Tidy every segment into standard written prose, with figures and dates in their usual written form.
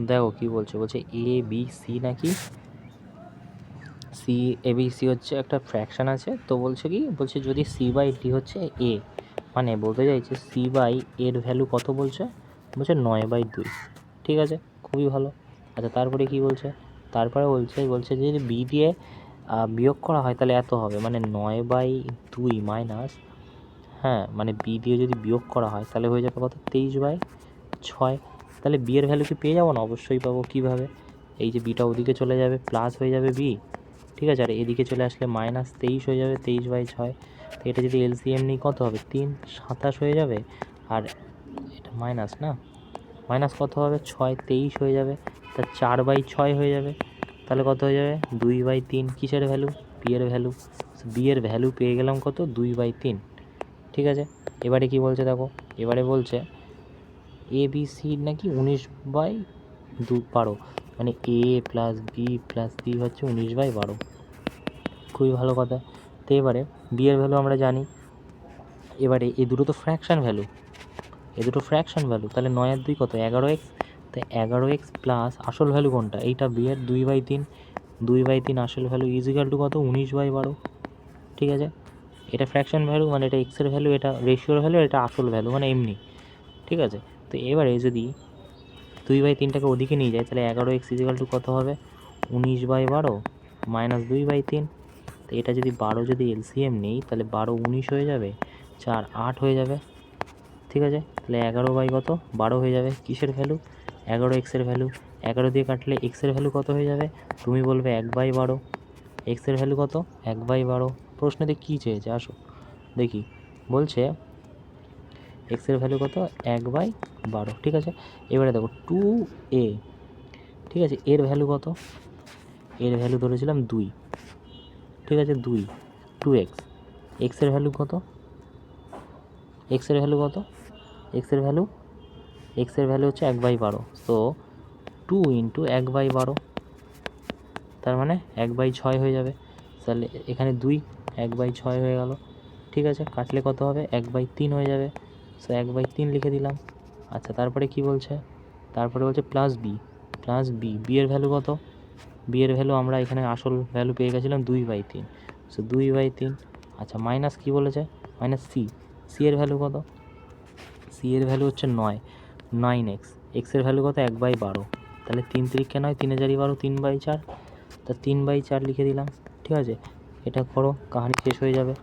দেখো কি বলছে, বলছে এ বি সি নাকি সি এ বি সি হচ্ছে একটা ফ্র্যাকশান আছে। তো বলছে কি, বলছে যদি সি বাই ডি হচ্ছে এ, মানে বলতে চাইছে সি বাই এর ভ্যালু কত বলছে, বলছে 9/2। ঠিক আছে, খুবই ভালো। আচ্ছা তারপরে কি বলছে, তারপরে বলছে যে যদি বি দিয়ে বিয়োগ করা হয় তাহলে এত হবে, মানে 9/2 মাইনাস, হ্যাঁ মানে বি দিয়ে যদি বিয়োগ করা হয় তাহলে হয়ে যাবে কত, 23/6। তাহলে বি এর ভ্যালু কি পেয়ে যাবো না? অবশ্যই পাবো। কীভাবে? এই যে বিটা ওদিকে চলে যাবে, প্লাস হয়ে যাবে বি, ঠিক আছে, আর এদিকে চলে আসলে -23 হয়ে যাবে, 23/6। তো এটা যদি এলসিএম নিই কত হবে, 3 27 হয়ে যাবে, আর এটা মাইনাস না, মাইনাস কত হবে, 6 23 হয়ে যাবে, তা 4/6 হয়ে যাবে। তাহলে কত হয়ে যাবে, 2/3। কিসের ভ্যালু? বি এর ভ্যালু। বি এর ভ্যালু পেয়ে গেলাম কত, 2/3। ঠিক আছে, এবারে কি বলছে দেখো, এবারে বলছে এ বি সি নাকি 19/12, মানে এ প্লাস বি প্লাস সি হচ্ছে 19/12। খুবই ভালো কথা। তো এবারে বি এর ভ্যালু আমরা জানি, এবারে এই দুটো তো ফ্র্যাকশান ভ্যালু, এই দুটো ফ্র্যাকশান ভ্যালু, তাহলে 9 আর 2 কত, 11x। তো 11x প্লাস আসল ভ্যালু কোনটা, এইটা বি এর 2/3, 2/3 আসল ভ্যালু ইজিক্যাল টু কত, 19/12। ঠিক আছে, এটা ফ্র্যাকশন ভ্যালু, মানে এটা এক্সের ভ্যালু, এটা রেশিওর ভ্যালু, এটা আসল ভ্যালু, মানে এমনি। ঠিক আছে, তো এবারে যদি 2/3টাকে ওদিকে নিয়ে যায় তাহলে 11x ইজিক্যাল টু কত হবে, 19/12 মাইনাস 2/3। তো এটা যদি 12 যদি এলসিএম নেই তাহলে 12 19 হয়ে যাবে, 4 8 হয়ে যাবে। ঠিক আছে, তাহলে 11 কত, 12 হয়ে যাবে। কিসের ভ্যালু, 11 এক্সের ভ্যালু। 11 দিয়ে কাটলে এক্সের ভ্যালু কত হয়ে যাবে, তুমি বলবে 1/12। এক্সের ভ্যালু কত, 1/12। প্রশ্নতে কী চেয়েছে আসো দেখি, বলছে এক্সের ভ্যালু কত, 1/12। ঠিক আছে, এবারে দেখো 2a, ঠিক আছে, এর ভ্যালু কত, এর ভ্যালু ধরেছিলাম 2। ঠিক আছে, 2x। এক্সের ভ্যালু কত, এক্সের ভ্যালু কত, এক্সের ভ্যালু, এক্সের ভ্যালু হচ্ছে 1/12। সো 2 × 1/12, তার মানে 1/6 হয়ে যাবে। তাহলে এখানে 2, 1/6 হয়ে গেল। ঠিক আছে, কাটলে কত হবে, 1/3 হয়ে যাবে। সো 1/3 লিখে দিলাম। আচ্ছা তারপরে কি বলছে, তারপরে বলছে plus B, plus B, B এর ভ্যালু কত, বি এর ভ্যালু আমরা এখানে আসল ভ্যালু পেয়ে গেছিলাম 2/3। সো 2/3। আচ্ছা মাইনাস কি বলেছে, মাইনাস সি, সি এর ভ্যালু কত, সি এর ভ্যালু হচ্ছে 9x। এক্সের ভ্যালু কত, 1/12। তাহলে 3 3 9, 3 4 12, 3/4। তা 3/4 লিখে দিলাম। ঠিক আছে, এটা করো, কাহানি শেষ হয়ে যাবে।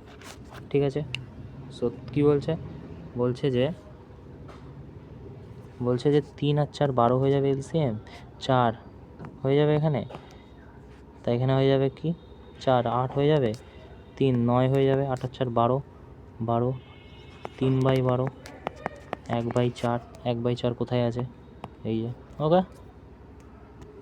ঠিক আছে, সো কী বলছে, বলছে যে 3 আর 4 12 হয়ে যাবে, এলসিএম 4 হয়ে যাবে এখানে। তাই এখানে হয়ে যাবে কি, 4 8 হয়ে যাবে, 3 9 হয়ে যাবে, 8 আর 4 12, 12, 3/12, 1/4, 1/4 কোথায় আছে, এই যে, ওকে।